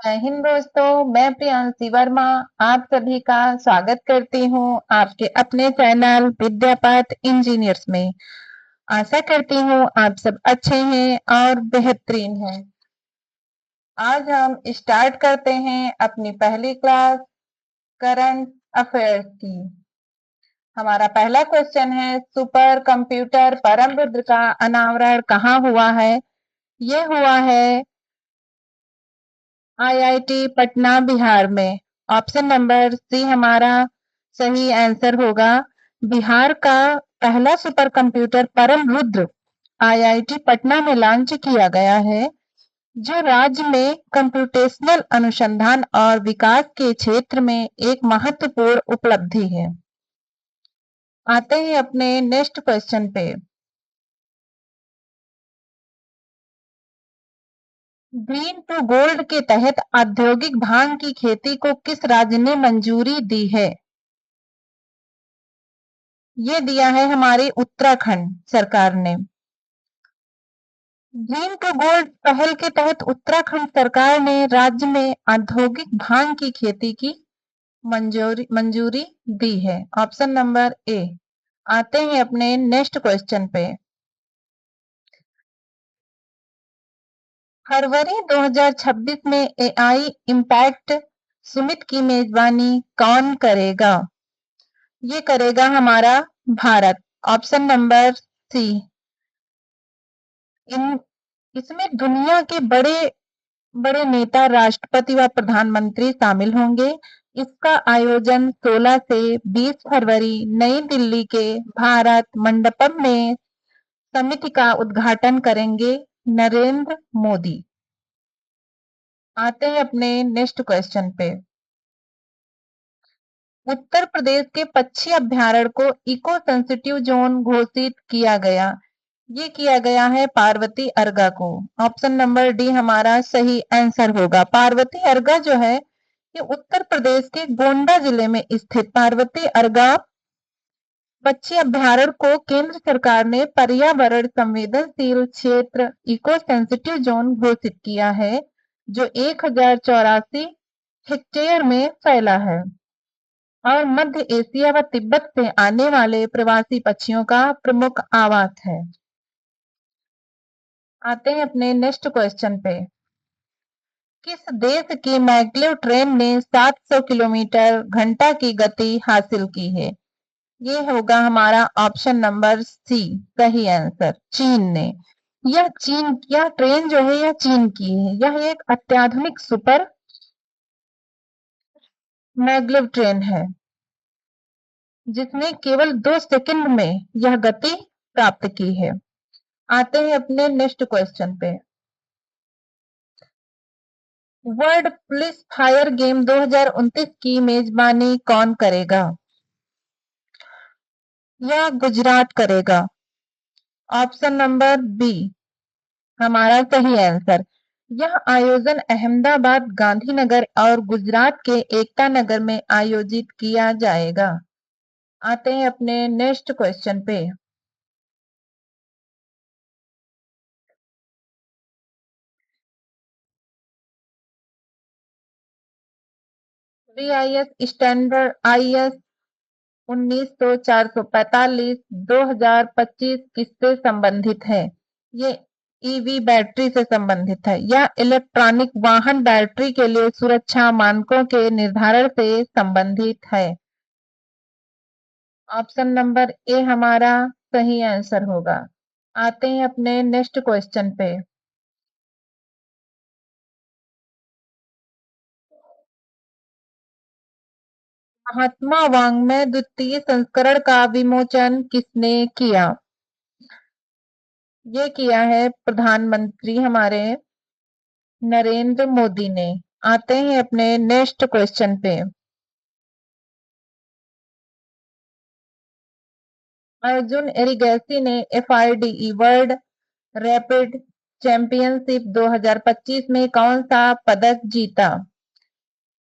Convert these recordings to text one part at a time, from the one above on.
जय हिंद दोस्तों, मैं प्रियांशी वर्मा आप सभी का स्वागत करती हूँ आपके अपने चैनल विद्यापथ इंजीनियर्स में। आशा करती हूँ आप सब अच्छे हैं और बेहतरीन हैं। आज हम स्टार्ट करते हैं अपनी पहली क्लास करंट अफेयर्स की। हमारा पहला क्वेश्चन है, सुपर कंप्यूटर परम रुद्र का अनावरण कहाँ हुआ है? ये हुआ है आईआईटी पटना बिहार में। ऑप्शन नंबर सी हमारा सही आंसर होगा। बिहार का पहला सुपर कंप्यूटर परम रुद्र आईआईटी पटना में लॉन्च किया गया है, जो राज्य में कंप्यूटेशनल अनुसंधान और विकास के क्षेत्र में एक महत्वपूर्ण उपलब्धि है। आते हैं अपने नेक्स्ट क्वेश्चन पे। ग्रीन टू गोल्ड के तहत औद्योगिक भांग की खेती को किस राज्य ने मंजूरी दी है? ये दिया है हमारी उत्तराखंड सरकार ने। ग्रीन टू गोल्ड पहल के तहत उत्तराखंड सरकार ने राज्य में औद्योगिक भांग की खेती की मंजूरी दी है। Option number A. आते हैं अपने नेक्स्ट क्वेश्चन पे। फरवरी 2026 में एआई इम्पैक्ट समिट की मेजबानी कौन करेगा? ये करेगा हमारा भारत। Option number C. इन इसमें दुनिया के बड़े बड़े नेता, राष्ट्रपति व प्रधानमंत्री शामिल होंगे। इसका आयोजन 16 से 20 फरवरी नई दिल्ली के भारत मंडपम में समिति का उद्घाटन करेंगे नरेंद्र मोदी। आते हैं अपने नेक्स्ट क्वेश्चन पे। उत्तर प्रदेश के पक्षी अभ्यारण्य को इको सेंसिटिव जोन घोषित किया गया। ये किया गया है पार्वती अर्गा को। ऑप्शन नंबर डी हमारा सही आंसर होगा। पार्वती अर्गा जो है ये उत्तर प्रदेश के गोंडा जिले में स्थित पार्वती अर्गा पक्षी अभ्यारण्य को केंद्र सरकार ने पर्यावरण संवेदनशील क्षेत्र इको सेंसिटिव जोन घोषित किया है, जो 1084 हेक्टेयर में फैला है और मध्य एशिया व तिब्बत से आने वाले प्रवासी पक्षियों का प्रमुख आवास है। आते हैं अपने नेक्स्ट क्वेश्चन पे। किस देश की मैग्लेव ट्रेन ने 700 किलोमीटर घंटा की गति हासिल की है? ये होगा हमारा ऑप्शन नंबर सी सही आंसर। चीन ने। यह ट्रेन जो है यह चीन की है। यह एक अत्याधुनिक सुपर मैग्लेव ट्रेन है, जिसने केवल 2 सेकंड में यह गति प्राप्त की है। आते हैं अपने नेक्स्ट क्वेश्चन पे। वर्ल्ड पुलिस फायर गेम 2029 की मेजबानी कौन करेगा? यह गुजरात करेगा। ऑप्शन नंबर बी हमारा सही आंसर। यह आयोजन अहमदाबाद, गांधीनगर और गुजरात के एकता नगर में आयोजित किया जाएगा। आते हैं अपने नेक्स्ट क्वेश्चन पे। बीआईएस स्टैंडर्ड आईएस 1900-445 2025 किससे संबंधित है? ये ईवी बैटरी से संबंधित है। यह इलेक्ट्रॉनिक वाहन बैटरी के लिए सुरक्षा मानकों के निर्धारण से संबंधित है। ऑप्शन नंबर ए हमारा सही आंसर होगा। आते हैं अपने नेक्स्ट क्वेश्चन पे। महात्मा वाङ्मय द्वितीय संस्करण का विमोचन किसने किया? ये किया है प्रधानमंत्री हमारे नरेंद्र मोदी ने। आते हैं अपने नेक्स्ट क्वेश्चन पे। अर्जुन एरिगैसी ने एफआईडीई वर्ल्ड रैपिड चैंपियनशिप 2025 में कौन सा पदक जीता?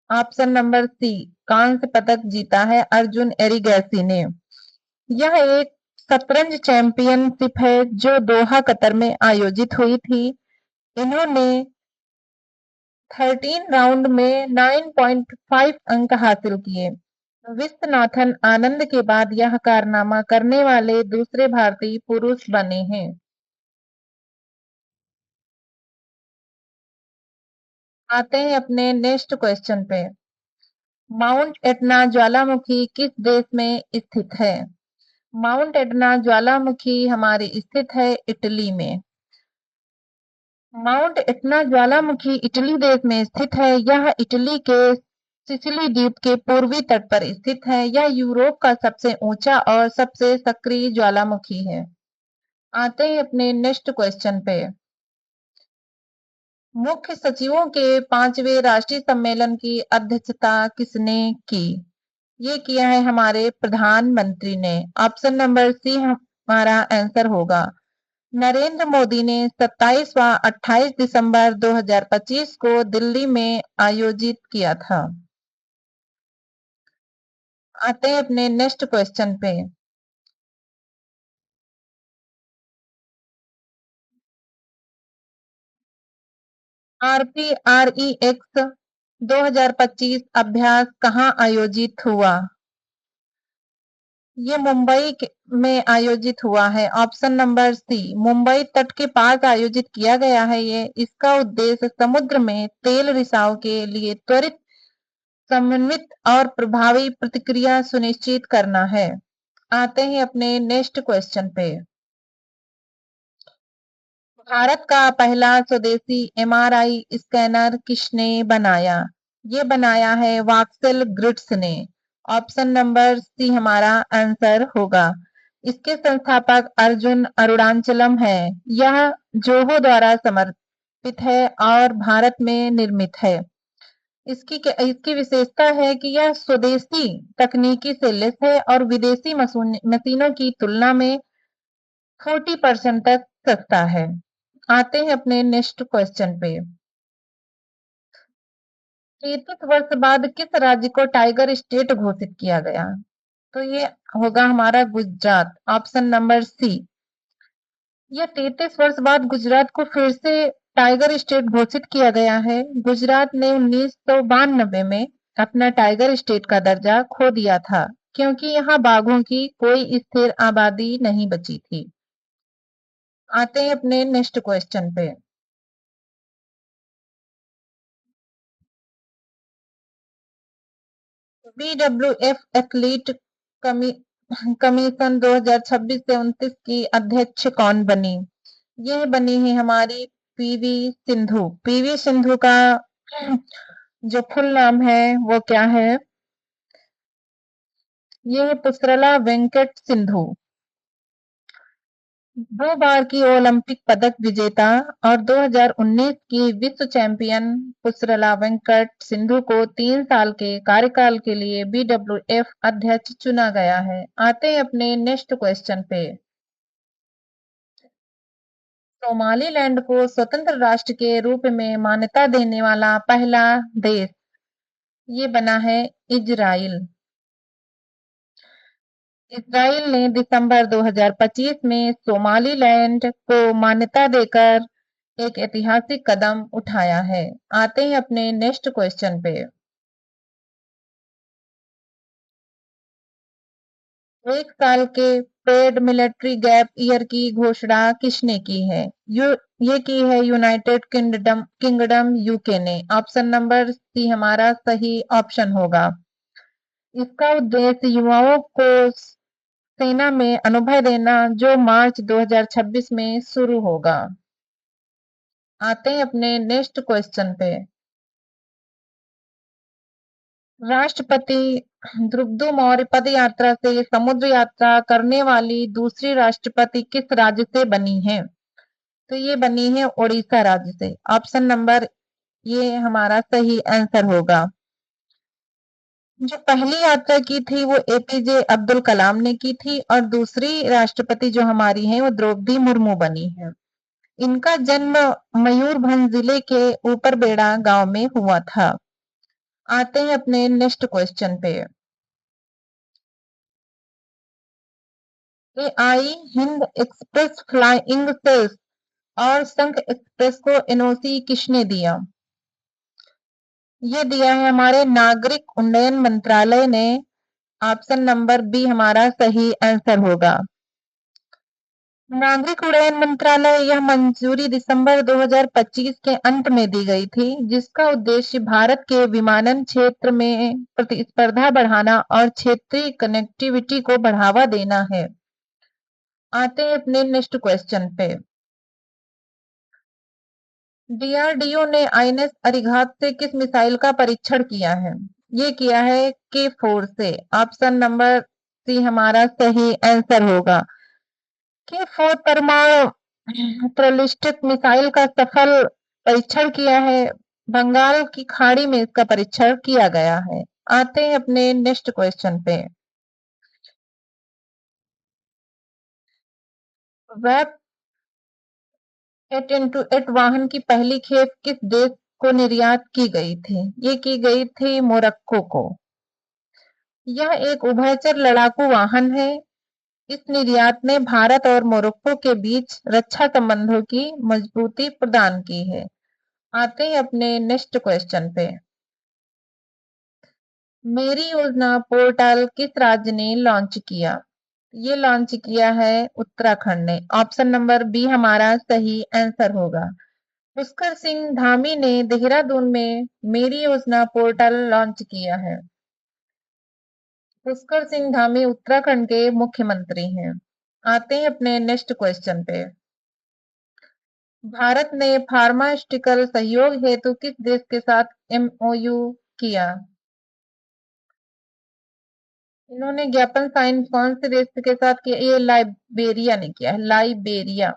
ऑप्शन नंबर सी कांस्य पदक जीता है अर्जुन एरिगैसी ने। यह एक शतरंज चैंपियनशिप है जो दोहा कतर में आयोजित हुई थी। इन्होंने 13 राउंड में 9.5 अंक हासिल किए। विश्वनाथन आनंद के बाद यह कारनामा करने वाले दूसरे भारतीय पुरुष बने हैं। आते हैं अपने नेक्स्ट क्वेश्चन पे। माउंट एटना ज्वालामुखी किस देश में स्थित है? माउंट एटना ज्वालामुखी हमारी स्थित है इटली में। माउंट एटना ज्वालामुखी इटली देश में स्थित है। यह इटली के सिसिली द्वीप के पूर्वी तट पर स्थित है। यह यूरोप का सबसे ऊंचा और सबसे सक्रिय ज्वालामुखी है। आते हैं अपने नेक्स्ट क्वेश्चन पे। मुख्य सचिवों के 5वें राष्ट्रीय सम्मेलन की अध्यक्षता किसने की? ये किया है हमारे प्रधानमंत्री ने। ऑप्शन नंबर सी हमारा आंसर होगा। नरेंद्र मोदी ने 27 व 28 दिसंबर 2025 को दिल्ली में आयोजित किया था। आते हैं अपने नेक्स्ट क्वेश्चन पे। RPREX 2025 अभ्यास कहाँ आयोजित हुआ? ये में आयोजित हुआ है। ऑप्शन नंबर सी मुंबई तट के पास आयोजित किया गया है। ये इसका उद्देश्य समुद्र में तेल रिसाव के लिए त्वरित, समन्वित और प्रभावी प्रतिक्रिया सुनिश्चित करना है। आते हैं अपने नेक्स्ट क्वेश्चन पे। भारत का पहला स्वदेशी एमआरआई स्कैनर किसने बनाया? ये बनाया है वाक्सेल ग्रिड्स ने। ऑप्शन नंबर सी हमारा आंसर होगा। इसके संस्थापक अर्जुन अरुणाचलम है। यह जोहो द्वारा समर्पित है और भारत में निर्मित है। इसकी विशेषता है कि यह स्वदेशी तकनीकी से लैस है और विदेशी मशीनों की तुलना में 40% तक सस्ता है। आते हैं अपने नेक्स्ट क्वेश्चन पे। 33 वर्ष बाद किस राज्य को टाइगर स्टेट घोषित किया गया? तो ये होगा हमारा गुजरात। ऑप्शन नंबर सी। यह 33 वर्ष बाद गुजरात को फिर से टाइगर स्टेट घोषित किया गया है। गुजरात ने 1992 में अपना टाइगर स्टेट का दर्जा खो दिया था क्योंकि यहाँ बाघों की कोई स्थिर आबादी नहीं बची थी। आते हैं अपने नेक्स्ट क्वेश्चन पे। BWF एथलीट कमीशन 2026 से 29 की अध्यक्ष कौन बनी? यह बनी है हमारी पीवी सिंधु। पीवी सिंधु का जो फुल नाम है वो क्या है? ये है पुसरला वेंकट सिंधु। 2 बार की ओलंपिक पदक विजेता और 2019 की विश्व चैंपियन पुसरला वेंकट सिंधु को 3 साल के कार्यकाल के लिए BWF अध्यक्ष चुना गया है। आते हैं अपने नेक्स्ट क्वेश्चन पे। सोमालीलैंड को स्वतंत्र राष्ट्र के रूप में मान्यता देने वाला पहला देश ये बना है इजराइल। इजराइल ने दिसंबर 2025 में सोमालीलैंड को मान्यता देकर एक ऐतिहासिक कदम उठाया है। आते हैं अपने नेक्स्ट क्वेश्चन पे। एक साल के पेड मिलिट्री गैप ईयर की घोषणा किसने की है? ये की है यूनाइटेड किंगडम यूके ने। ऑप्शन नंबर सी हमारा सही ऑप्शन होगा। इसका उद्देश्य युवाओं को सेना में अनुभव देना जो मार्च 2026 में शुरू होगा। आते हैं अपने नेक्स्ट क्वेश्चन पे। राष्ट्रपति द्रौपदी मौर्य पद यात्रा से समुद्र यात्रा करने वाली दूसरी राष्ट्रपति किस राज्य से बनी है? तो ये बनी है उड़ीसा राज्य से। ऑप्शन नंबर ये हमारा सही आंसर होगा। जो पहली यात्रा की थी वो एपीजे अब्दुल कलाम ने की थी और दूसरी राष्ट्रपति जो हमारी है वो द्रौपदी मुर्मू बनी है। इनका जन्म मयूरभंज जिले के ऊपर बेड़ा गांव में हुआ था। आते हैं अपने नेक्स्ट क्वेश्चन पे। AI Hind Express flying sales और संघ एक्सप्रेस को एनओसी किसने दिया? ये दिया है हमारे नागरिक उड्डयन मंत्रालय ने। ऑप्शन नंबर बी हमारा सही आंसर होगा। नागरिक उड्डयन मंत्रालय यह मंजूरी दिसंबर 2025 के अंत में दी गई थी, जिसका उद्देश्य भारत के विमानन क्षेत्र में प्रतिस्पर्धा बढ़ाना और क्षेत्रीय कनेक्टिविटी को बढ़ावा देना है। आते हैं अपने नेक्स्ट क्वेश्चन पे। डीआरडीओ ने आईएनएस अरिहंत से किस मिसाइल का परीक्षण किया है? ये किया है के-4 से। ऑप्शन नंबर सी हमारा सही आंसर होगा। के-4 परमाणु बैलिस्टिक मिसाइल का सफल परीक्षण किया है। बंगाल की खाड़ी में इसका परीक्षण किया गया है। आते हैं अपने नेक्स्ट क्वेश्चन पे। वेब 8x8 वाहन की पहली खेप किस देश को निर्यात की गई थी? ये की गई थी मोरक्को को। यह एक उभयचर लड़ाकू वाहन है। इस निर्यात ने भारत और मोरक्को के बीच रक्षा संबंधों की मजबूती प्रदान की है। आते हैं अपने नेक्स्ट क्वेश्चन पे। मेरी योजना पोर्टल किस राज्य ने लॉन्च किया? ये लॉन्च किया है उत्तराखंड ने। ऑप्शन नंबर बी हमारा सही आंसर होगा। पुष्कर सिंह धामी ने देहरादून में मेरी योजना पोर्टल लॉन्च किया है। पुष्कर सिंह धामी उत्तराखंड के मुख्यमंत्री हैं। आते हैं अपने नेक्स्ट क्वेश्चन पे। भारत ने फार्मास्यूटिकल सहयोग हेतु किस देश के साथ एमओयू किया? इन्होंने ज्ञापन साइन कौन से देश के साथ किया? ये लाइबेरिया ने किया है, लाइबेरिया।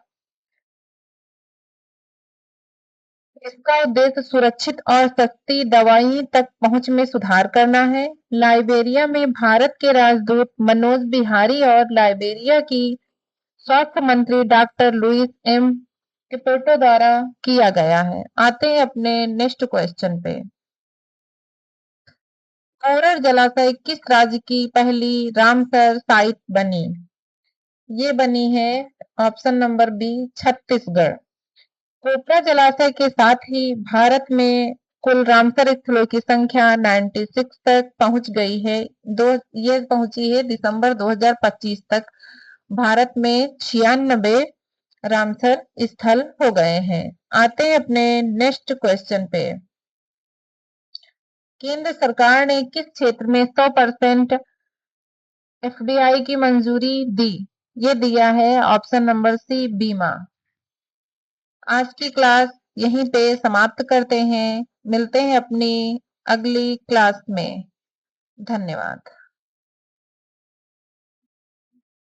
इसका उद्देश्य सुरक्षित और सस्ती दवाई तक पहुंच में सुधार करना है। लाइबेरिया में भारत के राजदूत मनोज बिहारी और लाइबेरिया की स्वास्थ्य मंत्री डॉक्टर लुइस एम किपेटो द्वारा किया गया है। आते हैं अपने नेक्स्ट क्वेश्चन पे। कोरर जलाशय किस राज्य की पहली रामसर साइट बनी? ये बनी है ऑप्शन नंबर बी छत्तीसगढ़। कोपरा जलाशय के साथ ही भारत में कुल रामसर स्थलों की संख्या 96 तक पहुंच गई है। ये पहुंची है दिसंबर 2025 तक। भारत में 96 रामसर स्थल हो गए हैं। आते हैं अपने नेक्स्ट क्वेश्चन पे। केंद्र सरकार ने किस क्षेत्र में 100% एफडीआई की मंजूरी दी? ये दिया है ऑप्शन नंबर सी बीमा। आज की क्लास यहीं पे समाप्त करते हैं। मिलते हैं अपनी अगली क्लास में। धन्यवाद।